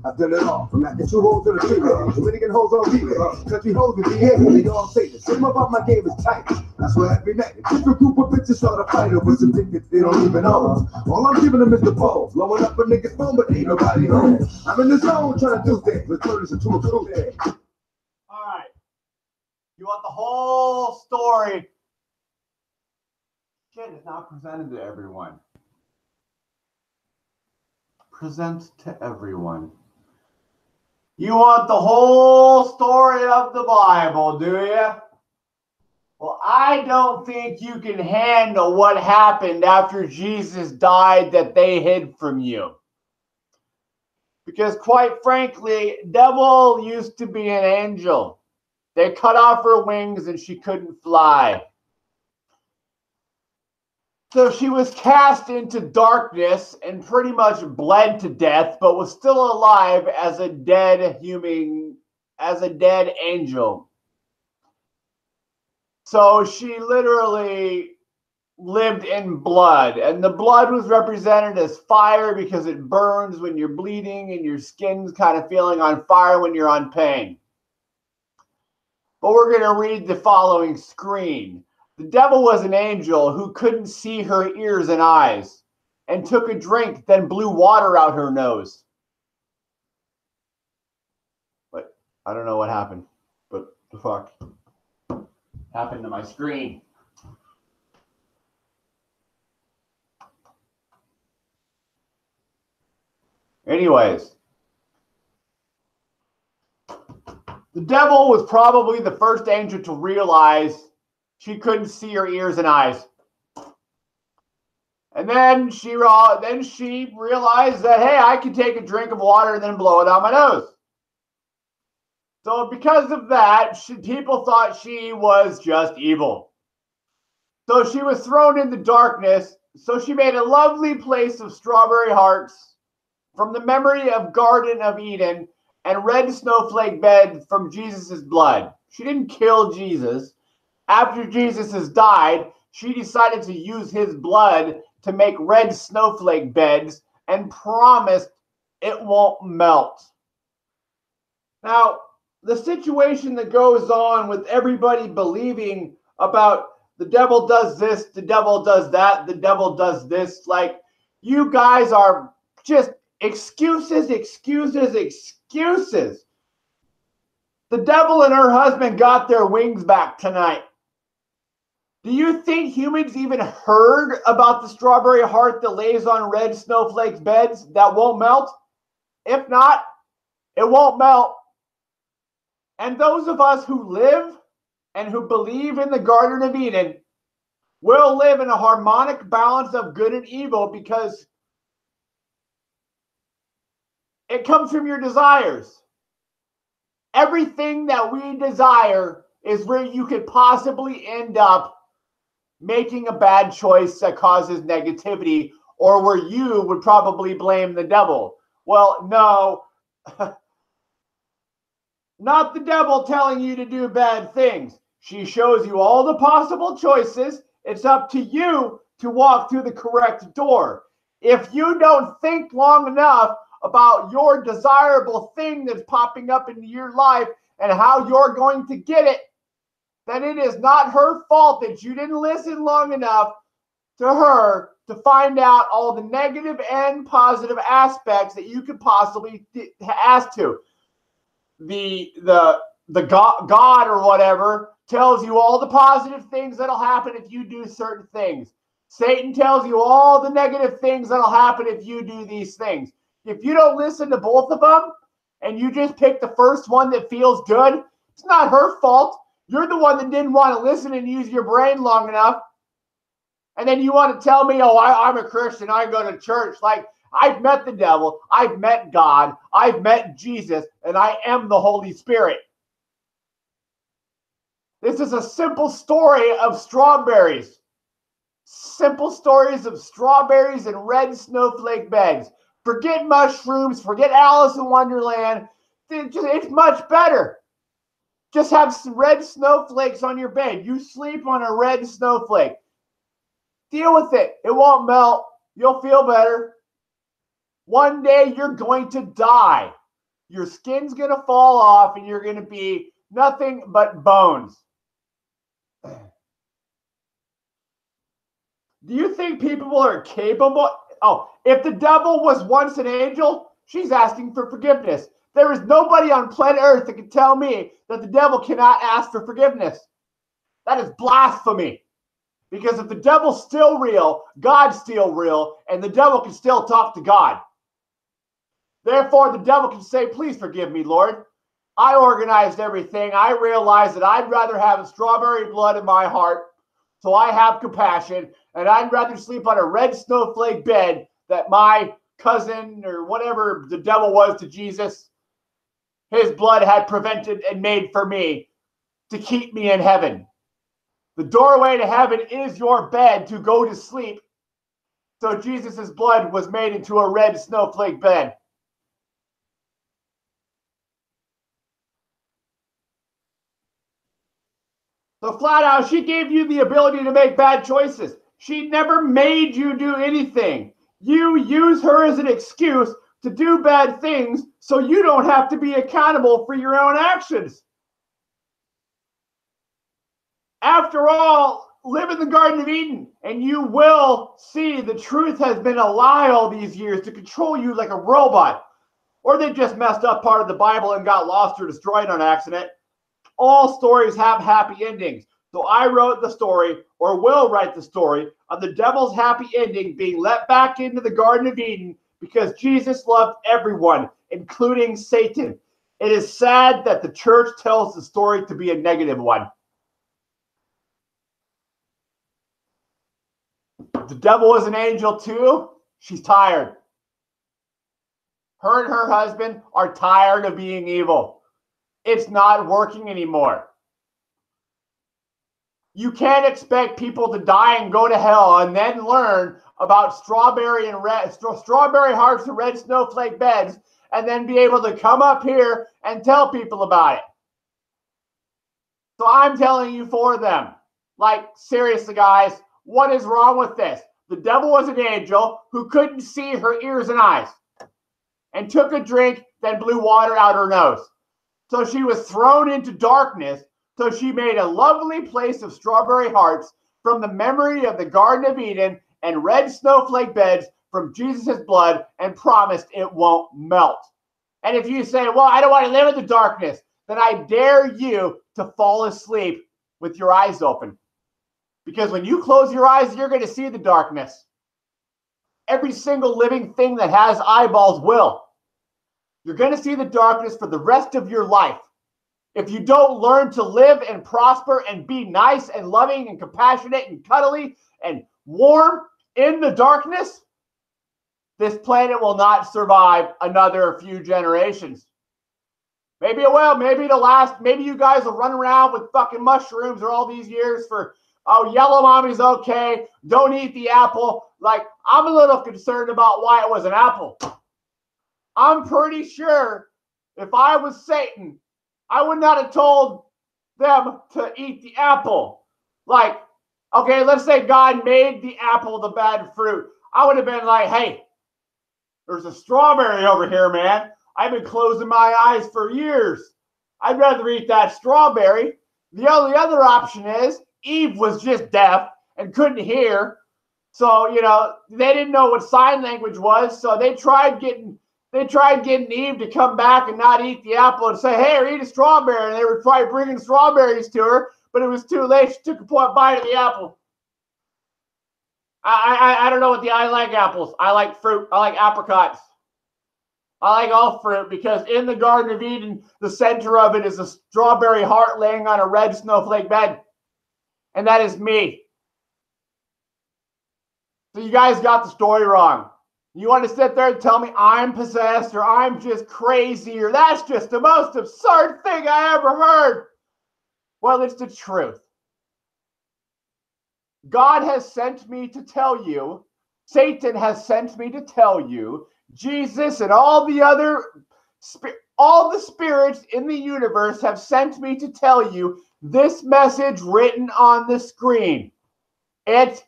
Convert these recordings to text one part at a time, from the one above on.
I've done it all, from acting two hoes in a tree man, Dominican hoes on V-Man, country hoes with VA, they all say the same about my game is tight. I swear every night, a different group of bitches try to fight over some tickets they don't even own. All I'm giving them is the ball, blowing up a nigga's phone, but ain't nobody home. I'm in the zone trying to do things, let's turn this into a true thing. All right. You want the whole story? Shit is not presented to everyone. Present to everyone. You want the whole story of the Bible, do you? Well, I don't think you can handle what happened after Jesus died that they hid from you. Because quite frankly, devil used to be an angel. They cut off her wings and she couldn't fly. So she was cast into darkness and pretty much bled to death, but was still alive as a dead human, as a dead angel. So she literally lived in blood, and the blood was represented as fire because it burns when you're bleeding and your skin's kind of feeling on fire when you're on pain. But we're going to read the following screen. The devil was an angel who couldn't see her ears and eyes, and took a drink, then blew water out her nose. But I don't know what happened, but the fuck happened to my screen. Anyways, the devil was probably the first angel to realize she couldn't see her ears and eyes. And then she realized that, hey, I can take a drink of water and then blow it out my nose. So because of that, people thought she was just evil. So she was thrown into darkness. So she made a lovely place of strawberry hearts from the memory of Garden of Eden and red snowflake bed from Jesus' blood. She didn't kill Jesus. After Jesus has died, she decided to use his blood to make red snowflake beds and promised it won't melt. Now, the situation that goes on with everybody believing about the devil does this, the devil does that, the devil does this, like, you guys are just excuses, excuses, excuses. The devil and her husband got their wings back tonight. Do you think humans even heard about the strawberry heart that lays on red snowflake beds that won't melt? If not, it won't melt. And those of us who live and who believe in the Garden of Eden will live in a harmonic balance of good and evil because it comes from your desires. Everything that we desire is where you could possibly end up making a bad choice that causes negativity, or where you would probably blame the devil. Well, no, not the devil telling you to do bad things. She shows you all the possible choices. It's up to you to walk through the correct door. If you don't think long enough about your desirable thing that's popping up into your life and how you're going to get it, then it is not her fault that you didn't listen long enough to her to find out all the negative and positive aspects that you could possibly ask to. The God or whatever tells you all the positive things that'll happen if you do certain things. Satan tells you all the negative things that'll happen if you do these things. If you don't listen to both of them and you just pick the first one that feels good, it's not her fault. You're the one that didn't want to listen and use your brain long enough. And then you want to tell me, oh, I'm a Christian, I go to church. Like, I've met the devil, I've met God, I've met Jesus, and I am the Holy Spirit. This is a simple story of strawberries. Simple stories of strawberries and red snowflake beds. Forget mushrooms, forget Alice in Wonderland. It's much better. Just have some red snowflakes on your bed. You sleep on a red snowflake. Deal with it. It won't melt. You'll feel better. One day you're going to die. Your skin's going to fall off and you're going to be nothing but bones. Do you think people are capable? Oh, if the devil was once an angel, she's asking for forgiveness. There is nobody on planet Earth that can tell me that the devil cannot ask for forgiveness. That is blasphemy. Because if the devil's still real, God's still real, and the devil can still talk to God. Therefore, the devil can say, please forgive me, Lord. I organized everything. I realized that I'd rather have strawberry blood in my heart, so I have compassion, and I'd rather sleep on a red snowflake bed that my cousin or whatever the devil was to Jesus, his blood had prevented and made for me to keep me in heaven. The doorway to heaven is your bed to go to sleep. So Jesus' blood was made into a red snowflake bed. So flat out, she gave you the ability to make bad choices. She never made you do anything. You use her as an excuse to do bad things so you don't have to be accountable for your own actions. After all, live in the Garden of Eden and you will see the truth has been a lie all these years to control you like a robot. Or they just messed up part of the Bible and got lost or destroyed on accident. All stories have happy endings. So I wrote the story, or will write the story, of the devil's happy ending being let back into the Garden of Eden because Jesus loved everyone, including Satan. It is sad that the church tells the story to be a negative one. The devil was an angel too. She's tired. Her and her husband are tired of being evil. It's not working anymore. You can't expect people to die and go to hell and then learn about strawberry hearts and red snowflake beds and then be able to come up here and tell people about it. So I'm telling you for them. Like, seriously, guys, what is wrong with this? The devil was an angel who couldn't see her ears and eyes and took a drink, then blew water out her nose. So she was thrown into darkness. So she made a lovely place of strawberry hearts from the memory of the Garden of Eden and red snowflake beds from Jesus' blood and promised it won't melt. And if you say, well, I don't want to live in the darkness, then I dare you to fall asleep with your eyes open. Because when you close your eyes, you're going to see the darkness. Every single living thing that has eyeballs will. You're going to see the darkness for the rest of your life. If you don't learn to live and prosper and be nice and loving and compassionate and cuddly and warm in the darkness, this planet will not survive another few generations. Maybe it will. Maybe it'll last. Maybe you guys will run around with fucking mushrooms or all these years for, oh, yellow mommy's okay. Don't eat the apple. Like, I'm a little concerned about why it was an apple. I'm pretty sure if I was Satan, I would not have told them to eat the apple. Like, okay, let's say God made the apple the bad fruit. I would have been like, hey, there's a strawberry over here, man. I've been closing my eyes for years. I'd rather eat that strawberry. The only other option is Eve was just deaf and couldn't hear. So, you know, they didn't know what sign language was. So they tried getting Eve to come back and not eat the apple and say, hey, or eat a strawberry. And they were trying bringing strawberries to her, but it was too late. She took a bite of the apple. I don't know what I like apples. I like fruit. I like apricots. I like all fruit because in the Garden of Eden, the center of it is a strawberry heart laying on a red snowflake bed. And that is me. So you guys got the story wrong. You want to sit there and tell me I'm possessed or I'm just crazy or that's just the most absurd thing I ever heard. Well, it's the truth. God has sent me to tell you, Satan has sent me to tell you, Jesus and all the spirits in the universe have sent me to tell you this message written on the screen. It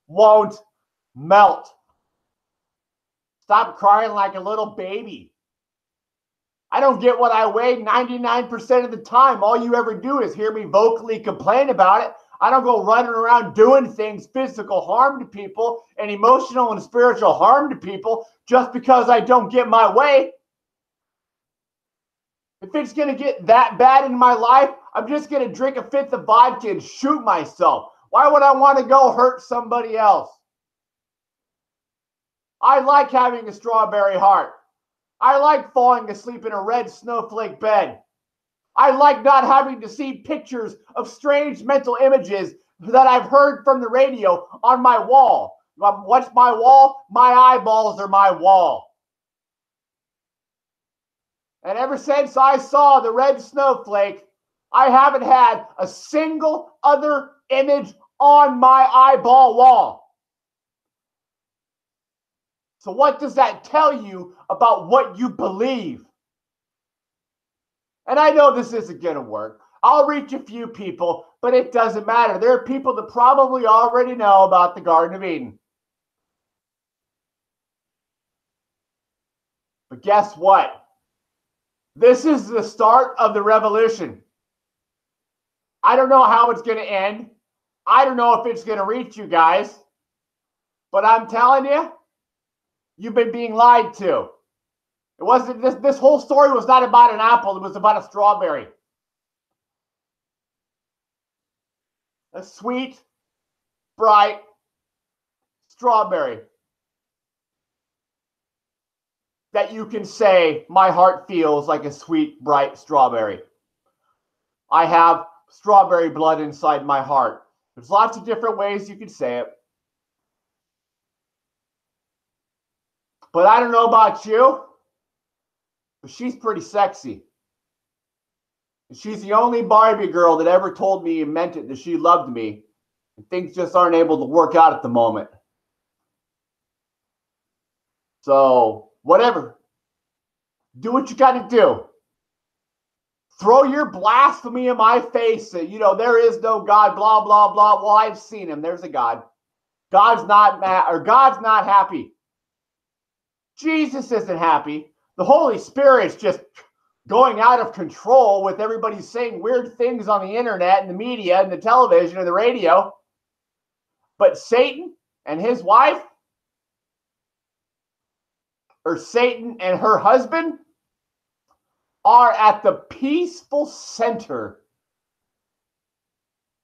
won't melt. Stop crying like a little baby. I don't get what I weigh 99% of the time. All you ever do is hear me vocally complain about it. I don't go running around doing things, physical harm to people and emotional and spiritual harm to people just because I don't get my way. If it's going to get that bad in my life, I'm just going to drink a fifth of vodka and shoot myself. Why would I want to go hurt somebody else? I like having a strawberry heart. I like falling asleep in a red snowflake bed. I like not having to see pictures of strange mental images that I've heard from the radio on my wall. What's my wall? My eyeballs are my wall. And ever since I saw the red snowflake, I haven't had a single other image on my eyeball wall. So what does that tell you about what you believe? And I know this isn't going to work. I'll reach a few people, but it doesn't matter. There are people that probably already know about the Garden of Eden. But guess what? This is the start of the revolution. I don't know how it's going to end. I don't know if it's going to reach you guys. But I'm telling you, you've been being lied to. It wasn't this whole story was not about an apple, it was about a strawberry. A sweet, bright strawberry that you can say, my heart feels like a sweet, bright strawberry. I have strawberry blood inside my heart. There's lots of different ways you can say it. But I don't know about you, but she's pretty sexy. She's the only Barbie girl that ever told me and meant it, that she loved me. And things just aren't able to work out at the moment. So, whatever. Do what you got to do. Throw your blasphemy in my face. There is no God, blah, blah, blah. Well, I've seen him. There's a God. God's not mad, or God's not happy. Jesus isn't happy. The Holy Spirit's just going out of control with everybody saying weird things on the internet and the media and the television and the radio. But Satan and his wife, or Satan and her husband, are at the peaceful center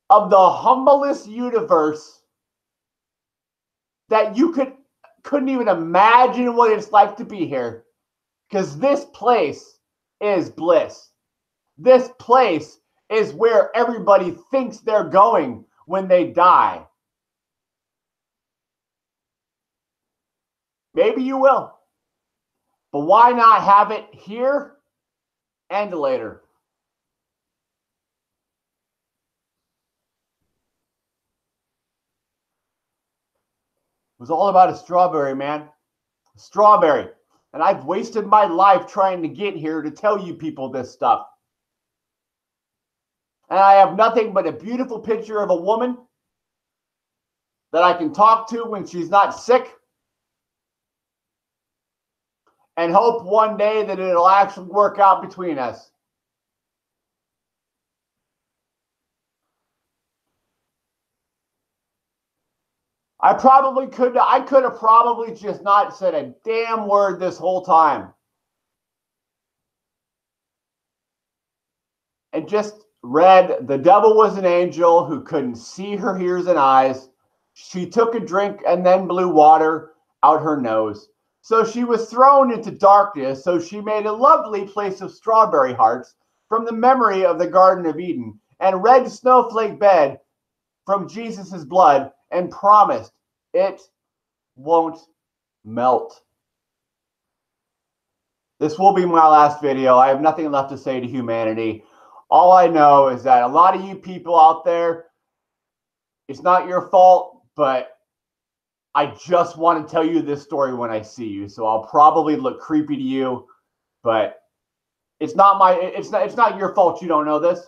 of the humblest universe that you couldn't even imagine what it's like to be here. Because this place is bliss. This place is where everybody thinks they're going when they die. Maybe you will. But why not have it here and later? It was all about a strawberry, man. A strawberry. And I've wasted my life trying to get here to tell you people this stuff. And I have nothing but a beautiful picture of a woman that I can talk to when she's not sick. And hope one day that it'll actually work out between us. I could have probably just not said a damn word this whole time. And just read, the devil was an angel who couldn't see her ears and eyes. She took a drink and then blew water out her nose. So she was thrown into darkness. So she made a lovely place of strawberry hearts from the memory of the Garden of Eden, and red snowflake bed from Jesus's blood, and promised it won't melt. This will be my last video. I have nothing left to say to humanity. All I know is that a lot of you people out there, it's not your fault, but I just want to tell you this story when I see you. So I'll probably look creepy to you, but it's not your fault you don't know this.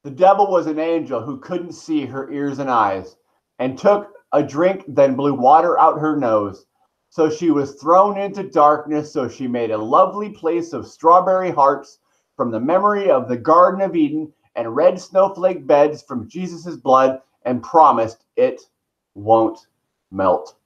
The devil was an angel who couldn't see her ears and eyes, and took a drink, then blew water out her nose. So she was thrown into darkness, so she made a lovely place of strawberry hearts from the memory of the Garden of Eden and red snowflake beds from Jesus' blood, and promised it won't melt.